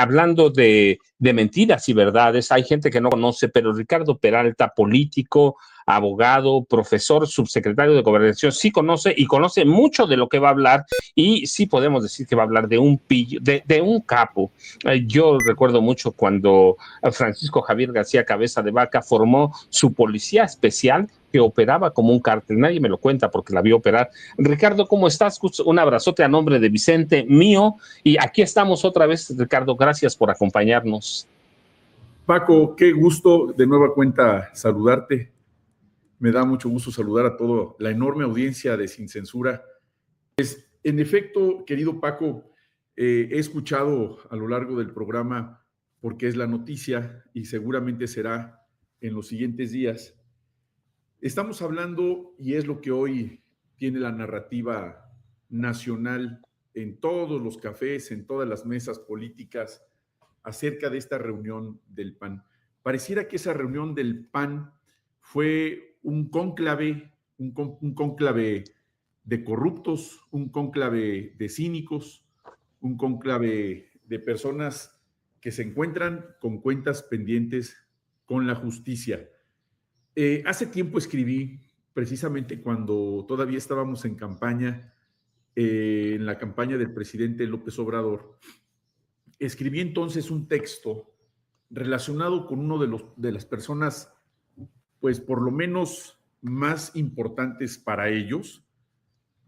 hablando de mentiras y verdades, hay gente que no conoce, pero Ricardo Peralta, político, abogado, profesor, subsecretario de Gobernación, sí conoce y conoce mucho de lo que va a hablar y sí podemos decir que va a hablar de un pillo, de un capo. Yo recuerdo mucho cuando Francisco Javier García Cabeza de Vaca formó su policía especial que operaba como un cártel. Nadie me lo cuenta porque la vio operar. Ricardo, ¿cómo estás? Un abrazote a nombre de Vicente, mío, y aquí estamos otra vez, Ricardo. Gracias por acompañarnos. Paco, qué gusto de nueva cuenta saludarte. Me da mucho gusto saludar a toda la enorme audiencia de Sin Censura. Pues, en efecto, querido Paco, he escuchado a lo largo del programa, porque es la noticia y seguramente será en los siguientes días. Estamos hablando, y es lo que hoy tiene la narrativa nacional en todos los cafés, en todas las mesas políticas, acerca de esta reunión del PAN. Pareciera que esa reunión del PAN fue un cónclave, un cónclave de corruptos, un cónclave de cínicos, un cónclave de personas que se encuentran con cuentas pendientes con la justicia. Hace tiempo escribí, precisamente cuando todavía estábamos en campaña, en la campaña del presidente López Obrador, escribí entonces un texto relacionado con uno de las personas, pues por lo menos más importantes para ellos,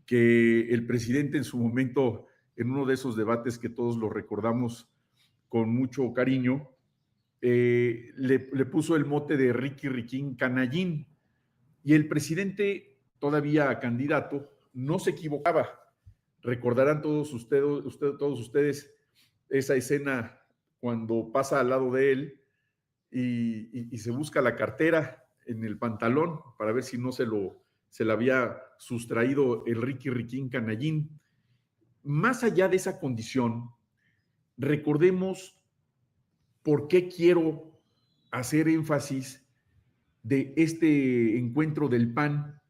que el presidente en su momento, en uno de esos debates que todos lo recordamos con mucho cariño, le puso el mote de Ricky Riquín Canallín, y el presidente, todavía candidato, no se equivocaba. Recordarán todos ustedes esa escena cuando pasa al lado de él y se busca la cartera en el pantalón para ver si no se la había sustraído el Ricky Riquín Canallín. Más allá de esa condición, recordemos por qué quiero hacer énfasis de este encuentro del PAN.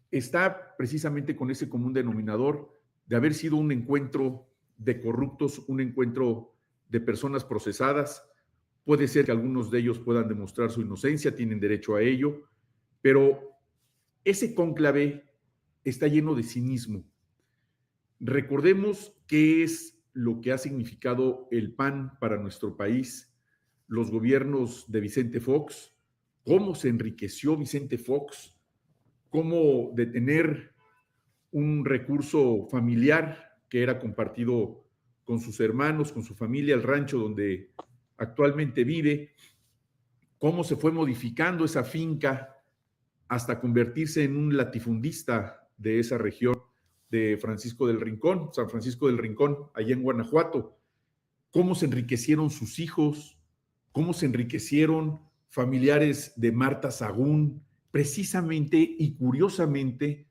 Está precisamente con ese común denominador de haber sido un encuentro de corruptos, un encuentro de personas procesadas. Puede ser que algunos de ellos puedan demostrar su inocencia, tienen derecho a ello, pero ese cónclave está lleno de cinismo. Recordemos qué es lo que ha significado el PAN para nuestro país, los gobiernos de Vicente Fox, cómo se enriqueció Vicente Fox, cómo de tener un recurso familiar que era compartido con sus hermanos, con su familia, el rancho donde actualmente vive, cómo se fue modificando esa finca hasta convertirse en un latifundista de esa región de Francisco del Rincón, San Francisco del Rincón, allá en Guanajuato, cómo se enriquecieron sus hijos, cómo se enriquecieron familiares de Marta Sagún, precisamente y curiosamente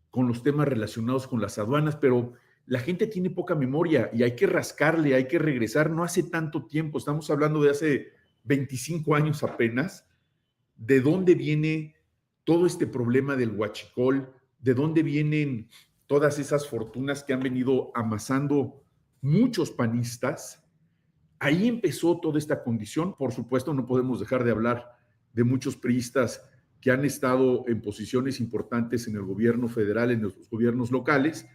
con los temas relacionados con las aduanas, pero la gente tiene poca memoria y hay que rascarle, hay que regresar, no hace tanto tiempo, estamos hablando de hace 25 años apenas, de dónde viene todo este problema del huachicol, de dónde vienen todas esas fortunas que han venido amasando muchos panistas. Ahí empezó toda esta condición. Por supuesto, no podemos dejar de hablar de muchos priistas que han estado en posiciones importantes en el gobierno federal, en los gobiernos locales,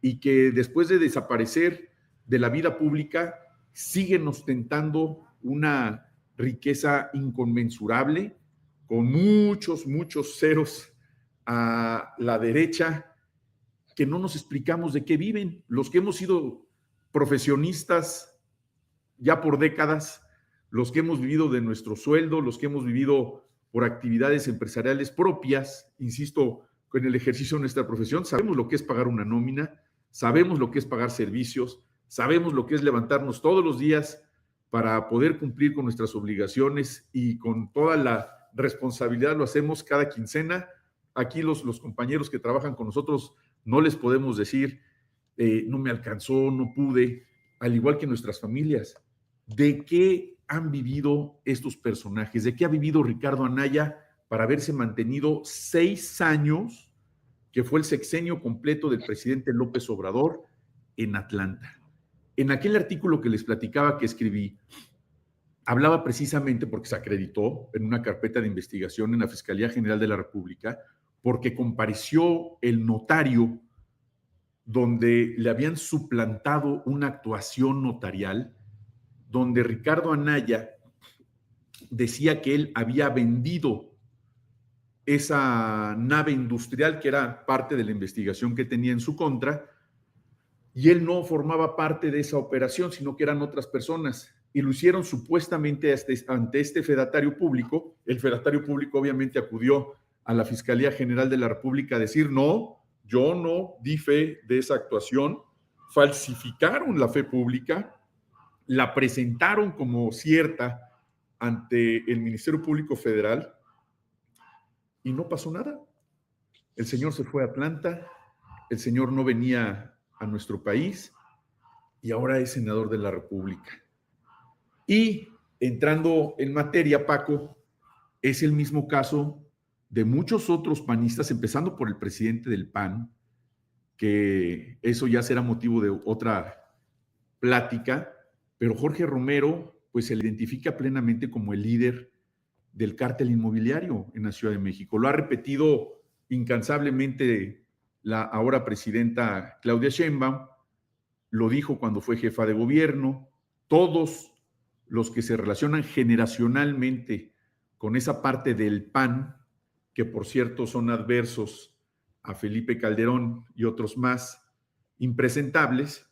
y que después de desaparecer de la vida pública siguen ostentando una riqueza inconmensurable, con muchos ceros a la derecha, que no nos explicamos de qué viven. Los que hemos sido profesionistas ya por décadas, los que hemos vivido de nuestro sueldo, los que hemos vivido por actividades empresariales propias, insisto, con el ejercicio de nuestra profesión, sabemos lo que es pagar una nómina, sabemos lo que es pagar servicios, sabemos lo que es levantarnos todos los días para poder cumplir con nuestras obligaciones y con toda la responsabilidad lo hacemos cada quincena. Aquí los compañeros que trabajan con nosotros no les podemos decir, no me alcanzó, no pude, al igual que nuestras familias. ¿De qué han vivido estos personajes? ¿De qué ha vivido Ricardo Anaya para haberse mantenido 6 años, que fue el sexenio completo del presidente López Obrador, en Atlanta? En aquel artículo que les platicaba que escribí, hablaba precisamente porque se acreditó en una carpeta de investigación en la Fiscalía General de la República, porque compareció el notario donde le habían suplantado una actuación notarial, donde Ricardo Anaya decía que él había vendido esa nave industrial que era parte de la investigación que tenía en su contra, y él no formaba parte de esa operación, sino que eran otras personas, y lo hicieron supuestamente ante este fedatario público. El fedatario público obviamente acudió a la Fiscalía General de la República a decir, no, yo no di fe de esa actuación, falsificaron la fe pública, la presentaron como cierta ante el Ministerio Público Federal y no pasó nada. El señor se fue a Atlanta, el señor no venía a nuestro país y ahora es senador de la República. Y entrando en materia, Paco, es el mismo caso de muchos otros panistas, empezando por el presidente del PAN, que eso ya será motivo de otra plática, pero Jorge Romero pues se le identifica plenamente como el líder del cártel inmobiliario en la Ciudad de México. Lo ha repetido incansablemente la ahora presidenta Claudia Sheinbaum, lo dijo cuando fue jefa de gobierno. Todos los que se relacionan generacionalmente con esa parte del PAN, que por cierto son adversos a Felipe Calderón y otros más impresentables,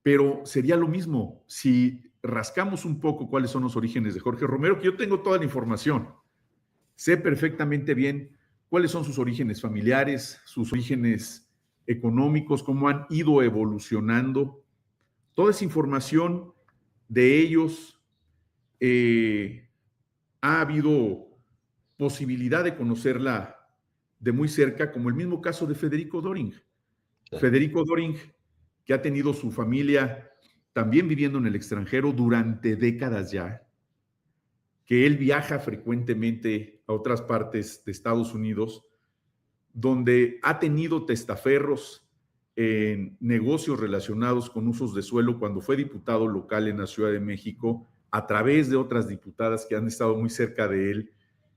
pero sería lo mismo si rascamos un poco cuáles son los orígenes de Jorge Romero, que yo tengo toda la información. Sé perfectamente bien cuáles son sus orígenes familiares, sus orígenes económicos, cómo han ido evolucionando. Toda esa información de ellos, ha habido posibilidad de conocerla de muy cerca, como el mismo caso de Federico Doring. Federico Doring, que ha tenido su familia también viviendo en el extranjero durante décadas ya, que él viaja frecuentemente a otras partes de Estados Unidos, donde ha tenido testaferros en negocios relacionados con usos de suelo cuando fue diputado local en la Ciudad de México, a través de otras diputadas que han estado muy cerca de él.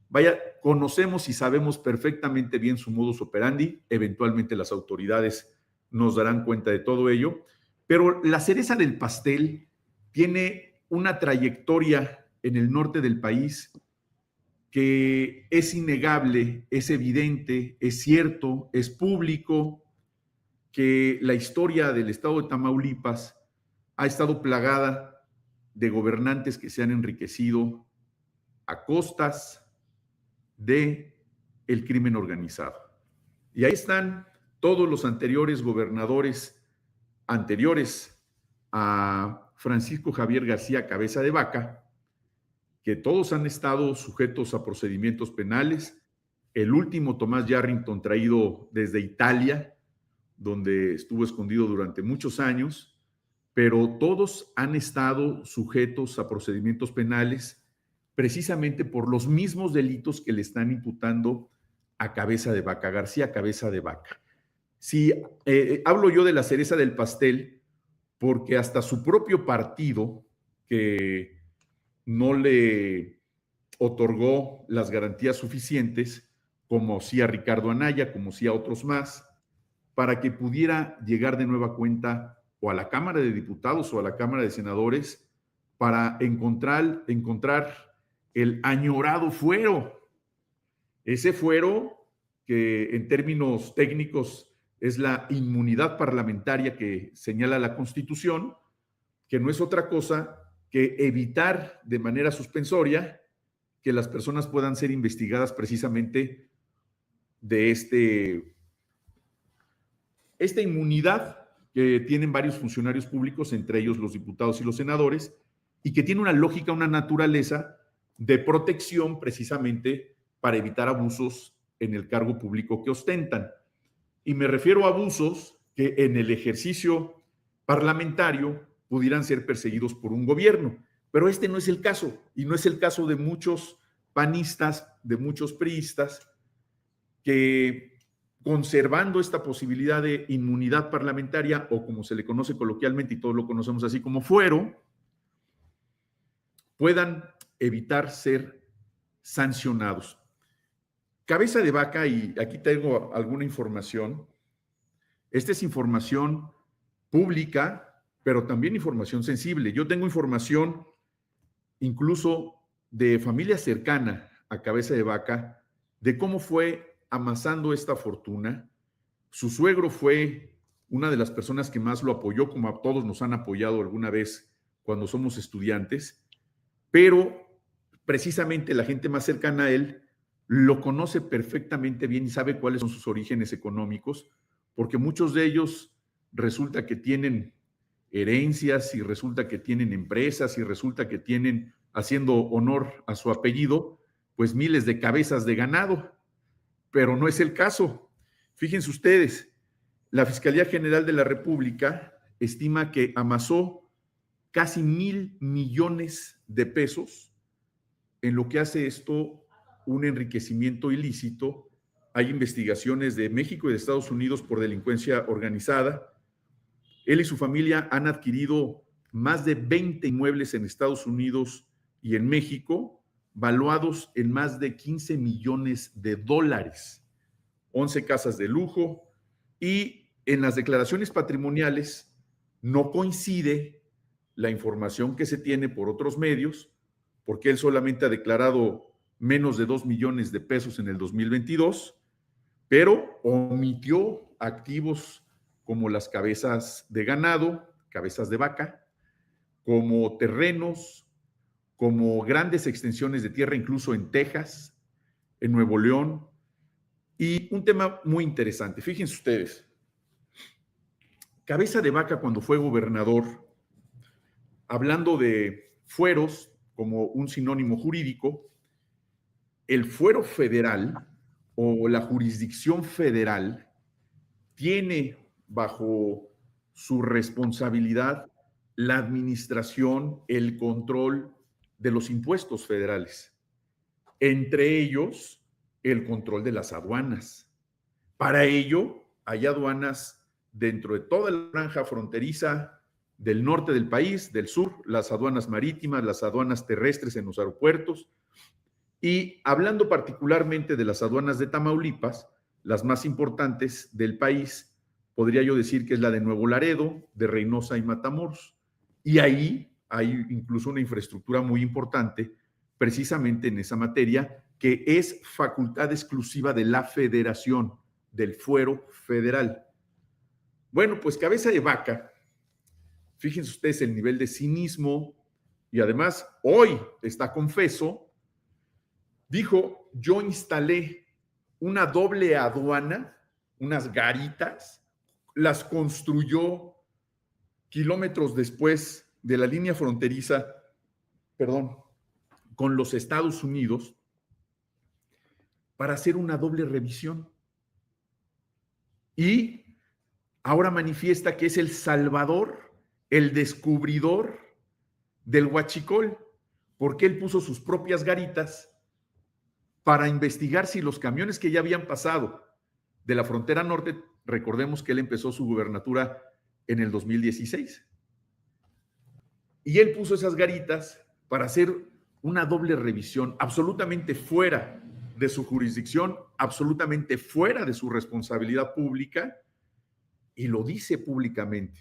Vaya, conocemos y sabemos perfectamente bien su modus operandi. Eventualmente las autoridades nos darán cuenta de todo ello, pero la cereza del pastel tiene una trayectoria en el norte del país que es innegable, es evidente, es cierto, es público, que la historia del estado de Tamaulipas ha estado plagada de gobernantes que se han enriquecido a costas de el crimen organizado. Y ahí están todos los anteriores gobernadores anteriores a Francisco Javier García Cabeza de Vaca, que todos han estado sujetos a procedimientos penales. El último, Tomás Yarrington, traído desde Italia, donde estuvo escondido durante muchos años, pero todos han estado sujetos a procedimientos penales precisamente por los mismos delitos que le están imputando a Cabeza de Vaca, García Cabeza de Vaca. Si hablo yo de la cereza del pastel, porque hasta su propio partido, que no le otorgó las garantías suficientes, como sí a Ricardo Anaya, como sí a otros más, para que pudiera llegar de nueva cuenta o a la Cámara de Diputados o a la Cámara de Senadores para encontrar el añorado fuero. Ese fuero que en términos técnicos es la inmunidad parlamentaria que señala la Constitución, que no es otra cosa que evitar de manera suspensoria que las personas puedan ser investigadas precisamente de esta inmunidad que tienen varios funcionarios públicos, entre ellos los diputados y los senadores, y que tiene una lógica, una naturaleza de protección precisamente para evitar abusos en el cargo público que ostentan. Y me refiero a abusos que en el ejercicio parlamentario pudieran ser perseguidos por un gobierno. Pero este no es el caso, y no es el caso de muchos panistas, de muchos priistas, que conservando esta posibilidad de inmunidad parlamentaria, o como se le conoce coloquialmente, y todos lo conocemos así como fuero, puedan evitar ser sancionados. Cabeza de Vaca, y aquí tengo alguna información. Esta es información pública, pero también información sensible. Yo tengo información incluso de familia cercana a Cabeza de Vaca, de cómo fue amasando esta fortuna. Su suegro fue una de las personas que más lo apoyó, como a todos nos han apoyado alguna vez cuando somos estudiantes, pero precisamente la gente más cercana a él lo conoce perfectamente bien y sabe cuáles son sus orígenes económicos, porque muchos de ellos resulta que tienen herencias, y resulta que tienen empresas, y resulta que tienen, haciendo honor a su apellido, pues miles de cabezas de ganado, pero no es el caso. Fíjense ustedes, la Fiscalía General de la República estima que amasó casi 1,000 millones de pesos, en lo que hace esto un enriquecimiento ilícito. Hay investigaciones de México y de Estados Unidos por delincuencia organizada. Él y su familia han adquirido más de 20 inmuebles en Estados Unidos y en México, valuados en más de 15 millones de dólares, 11 casas de lujo, y en las declaraciones patrimoniales no coincide la información que se tiene por otros medios, porque él solamente ha declarado menos de 2 millones de pesos en el 2022, pero omitió activos como las cabezas de ganado, cabezas de vaca, como terrenos, como grandes extensiones de tierra, incluso en Texas, en Nuevo León. Y un tema muy interesante, fíjense ustedes, Cabeza de Vaca, cuando fue gobernador, hablando de fueros como un sinónimo jurídico, el fuero federal o la jurisdicción federal tiene bajo su responsabilidad la administración, el control de los impuestos federales, entre ellos el control de las aduanas. Para ello, hay aduanas dentro de toda la franja fronteriza del norte del país, del sur, las aduanas marítimas, las aduanas terrestres en los aeropuertos. Y hablando particularmente de las aduanas de Tamaulipas, las más importantes del país, podría yo decir que es la de Nuevo Laredo, de Reynosa y Matamoros. Y ahí hay incluso una infraestructura muy importante, precisamente en esa materia, que es facultad exclusiva de la Federación, del fuero federal. Bueno, pues Cabeza de Vaca, fíjense ustedes el nivel de cinismo, y además hoy está confeso, dijo: yo instalé una doble aduana, unas garitas, las construyó kilómetros después de la línea fronteriza, con los Estados Unidos, para hacer una doble revisión. Y ahora manifiesta que es el salvador, el descubridor del huachicol, porque él puso sus propias garitas para investigar si los camiones que ya habían pasado de la frontera norte, recordemos que él empezó su gubernatura en el 2016, y él puso esas garitas para hacer una doble revisión, absolutamente fuera de su jurisdicción, absolutamente fuera de su responsabilidad pública, y lo dice públicamente.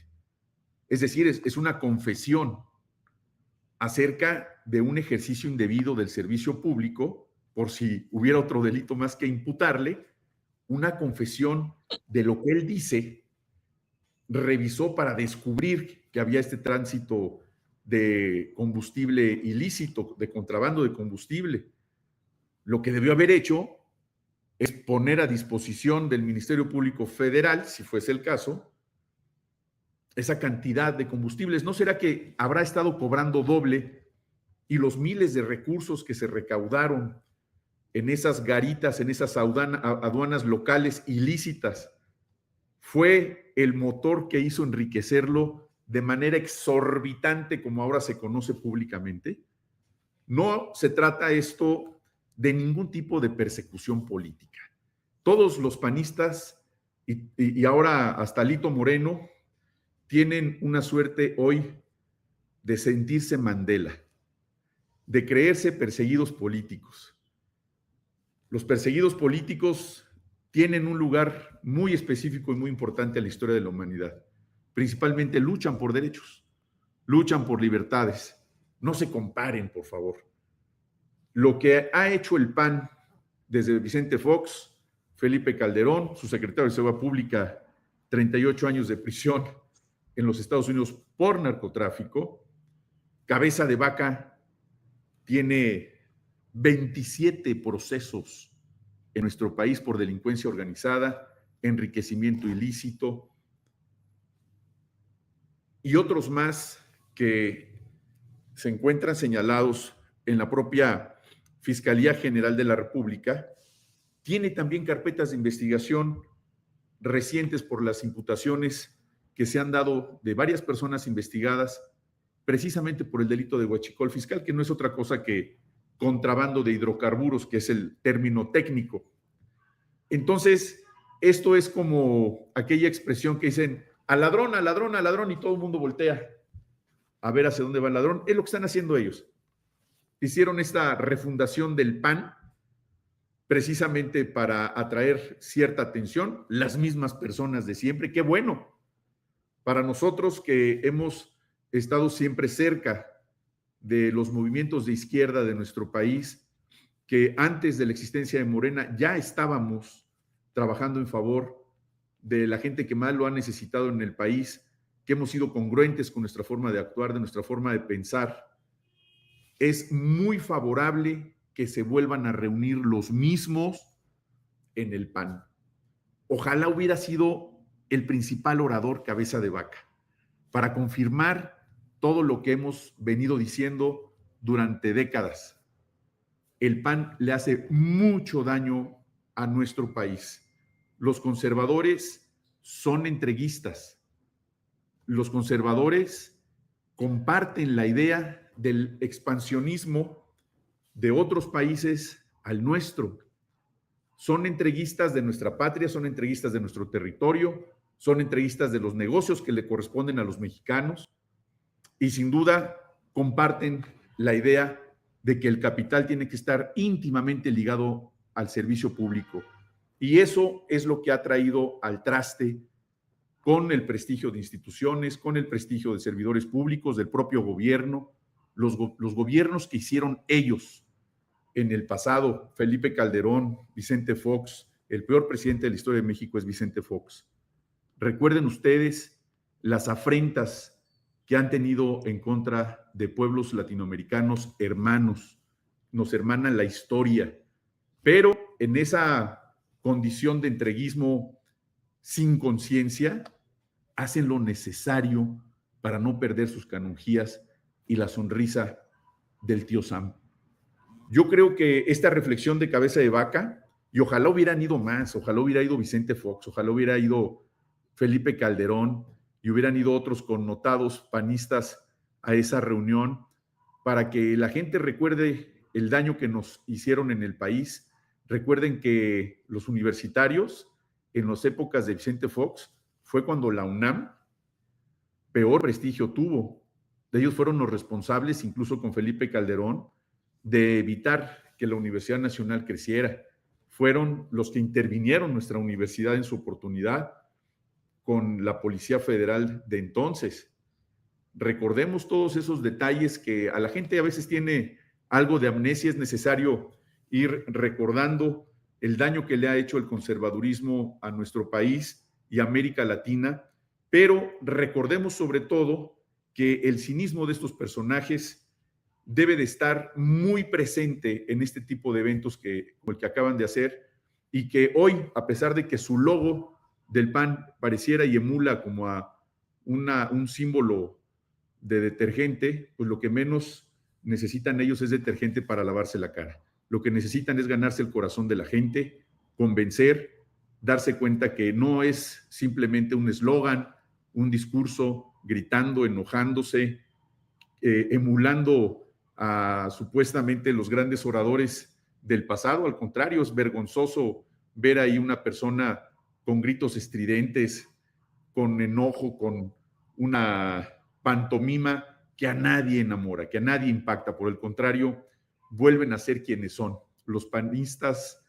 Es decir, es una confesión acerca de un ejercicio indebido del servicio público, por si hubiera otro delito más que imputarle, una confesión de lo que él dice, revisó para descubrir que había este tránsito de combustible ilícito, de contrabando de combustible. Lo que debió haber hecho es poner a disposición del Ministerio Público Federal, si fuese el caso, esa cantidad de combustibles. ¿No será que habrá estado cobrando doble y los miles de recursos que se recaudaron en esas garitas, en esas aduanas locales ilícitas, fue el motor que hizo enriquecerlo de manera exorbitante, como ahora se conoce públicamente? No se trata esto de ningún tipo de persecución política. Todos los panistas y ahora hasta Lito Moreno tienen una suerte hoy de sentirse Mandela, de creerse perseguidos políticos. Los perseguidos políticos tienen un lugar muy específico y muy importante en la historia de la humanidad. Principalmente luchan por derechos, luchan por libertades. No se comparen, por favor. Lo que ha hecho el PAN desde Vicente Fox, Felipe Calderón, su secretario de Seguridad Pública, 38 años de prisión en los Estados Unidos por narcotráfico. Cabeza de Vaca tiene 27 procesos en nuestro país por delincuencia organizada, enriquecimiento ilícito y otros más que se encuentran señalados en la propia Fiscalía General de la República. Tiene también carpetas de investigación recientes por las imputaciones que se han dado de varias personas investigadas precisamente por el delito de huachicol fiscal, que no es otra cosa que contrabando de hidrocarburos, que es el término técnico. Entonces, esto es como aquella expresión que dicen al ladrón, al ladrón, al ladrón, y todo el mundo voltea a ver hacia dónde va el ladrón. Es lo que están haciendo ellos. Hicieron esta refundación del PAN precisamente para atraer cierta atención, las mismas personas de siempre. Qué bueno para nosotros que hemos estado siempre cerca de los movimientos de izquierda de nuestro país, que antes de la existencia de Morena ya estábamos trabajando en favor de la gente que más lo ha necesitado en el país, que hemos sido congruentes con nuestra forma de actuar, de nuestra forma de pensar. Es muy favorable que se vuelvan a reunir los mismos en el PAN. Ojalá hubiera sido el principal orador Cabeza de Vaca para confirmar todo lo que hemos venido diciendo durante décadas. El PAN le hace mucho daño a nuestro país. Los conservadores son entreguistas. Los conservadores comparten la idea del expansionismo de otros países al nuestro. Son entreguistas de nuestra patria, son entreguistas de nuestro territorio, son entreguistas de los negocios que le corresponden a los mexicanos y sin duda comparten la idea de que el capital tiene que estar íntimamente ligado al servicio público. Y eso es lo que ha traído al traste con el prestigio de instituciones, con el prestigio de servidores públicos, del propio gobierno, los gobiernos que hicieron ellos en el pasado, Felipe Calderón, Vicente Fox. El peor presidente de la historia de México es Vicente Fox. Recuerden ustedes las afrentas que han tenido en contra de pueblos latinoamericanos hermanos. Nos hermanan la historia, pero en esa condición de entreguismo sin conciencia, hacen lo necesario para no perder sus canonjías y la sonrisa del tío Sam. Yo creo que esta reflexión de Cabeza de Vaca, y ojalá hubieran ido más, ojalá hubiera ido Vicente Fox, ojalá hubiera ido Felipe Calderón y hubieran ido otros connotados panistas a esa reunión para que la gente recuerde el daño que nos hicieron en el país. Recuerden que los universitarios, en las épocas de Vicente Fox, fue cuando la UNAM peor prestigio tuvo. Ellos fueron los responsables, incluso con Felipe Calderón, de evitar que la Universidad Nacional creciera. Fueron los que intervinieron nuestra universidad en su oportunidad con la Policía Federal de entonces. Recordemos todos esos detalles que a la gente a veces tiene algo de amnesia. Es necesario ir recordando el daño que le ha hecho el conservadurismo a nuestro país y a América Latina, pero recordemos sobre todo que el cinismo de estos personajes debe de estar muy presente en este tipo de eventos como el que acaban de hacer, y que hoy, a pesar de que su logo del PAN pareciera y emula como a un símbolo de detergente, pues lo que menos necesitan ellos es detergente para lavarse la cara. Lo que necesitan es ganarse el corazón de la gente, convencer, darse cuenta que no es simplemente un eslogan, un discurso gritando, enojándose, emulando a supuestamente los grandes oradores del pasado. Al contrario, es vergonzoso ver ahí una persona con gritos estridentes, con enojo, con una pantomima que a nadie enamora, que a nadie impacta. Por el contrario, vuelven a ser quienes son, los panistas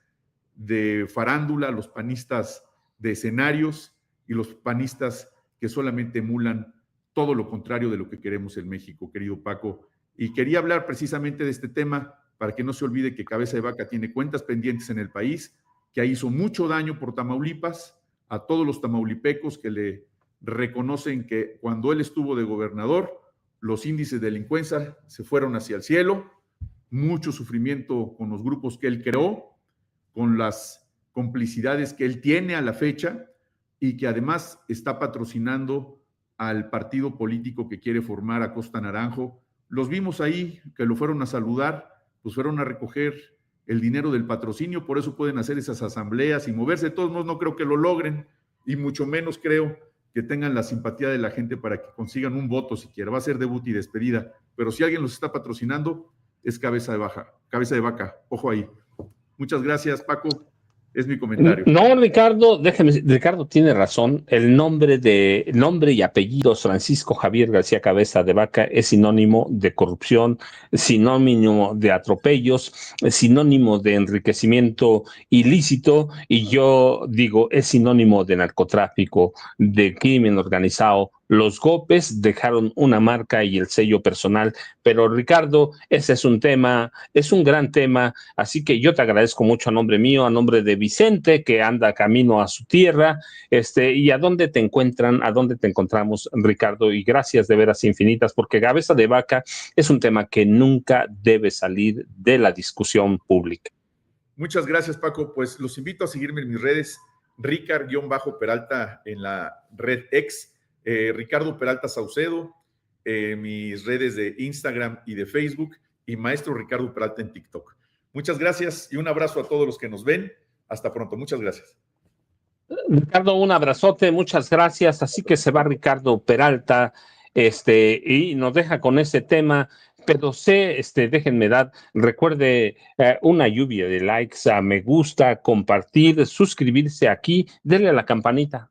de farándula, los panistas de escenarios y los panistas que solamente emulan todo lo contrario de lo que queremos en México, querido Paco. Y quería hablar precisamente de este tema para que no se olvide que Cabeza de Vaca tiene cuentas pendientes en el país, que hizo mucho daño por Tamaulipas, a todos los tamaulipecos que le reconocen que cuando él estuvo de gobernador, los índices de delincuencia se fueron hacia el cielo, mucho sufrimiento con los grupos que él creó, con las complicidades que él tiene a la fecha y que además está patrocinando al partido político que quiere formar a Costa Naranjo. Los vimos ahí, que lo fueron a saludar, pues fueron a recoger el dinero del patrocinio, por eso pueden hacer esas asambleas y moverse. De todos modos, no creo que lo logren y mucho menos creo que tengan la simpatía de la gente para que consigan un voto siquiera. Va a ser debut y despedida, pero si alguien los está patrocinando, es Cabeza de Vaca. Ojo ahí. Muchas gracias, Paco. Es mi comentario. No, Ricardo, Ricardo tiene razón. El nombre y apellidos Francisco Javier García Cabeza de Vaca es sinónimo de corrupción, sinónimo de atropellos, sinónimo de enriquecimiento ilícito, y yo digo, es sinónimo de narcotráfico, de crimen organizado. Los golpes dejaron una marca y el sello personal, pero Ricardo, ese es un tema, es un gran tema, así que yo te agradezco mucho a nombre mío, a nombre de Vicente, que anda camino a su tierra, y a dónde te encontramos, Ricardo, y gracias de veras infinitas, porque Cabeza de Vaca es un tema que nunca debe salir de la discusión pública. Muchas gracias, Paco. Pues los invito a seguirme en mis redes, Ricard-Peralta en la red X, Ricardo Peralta Saucedo, mis redes de Instagram y de Facebook, y Maestro Ricardo Peralta en TikTok. Muchas gracias y un abrazo a todos los que nos ven. Hasta pronto. Muchas gracias. Ricardo, un abrazote, muchas gracias. Así que se va Ricardo Peralta, y nos deja con ese tema. Pero déjenme dar, recuerde, una lluvia de likes, me gusta, compartir, suscribirse aquí, denle a la campanita.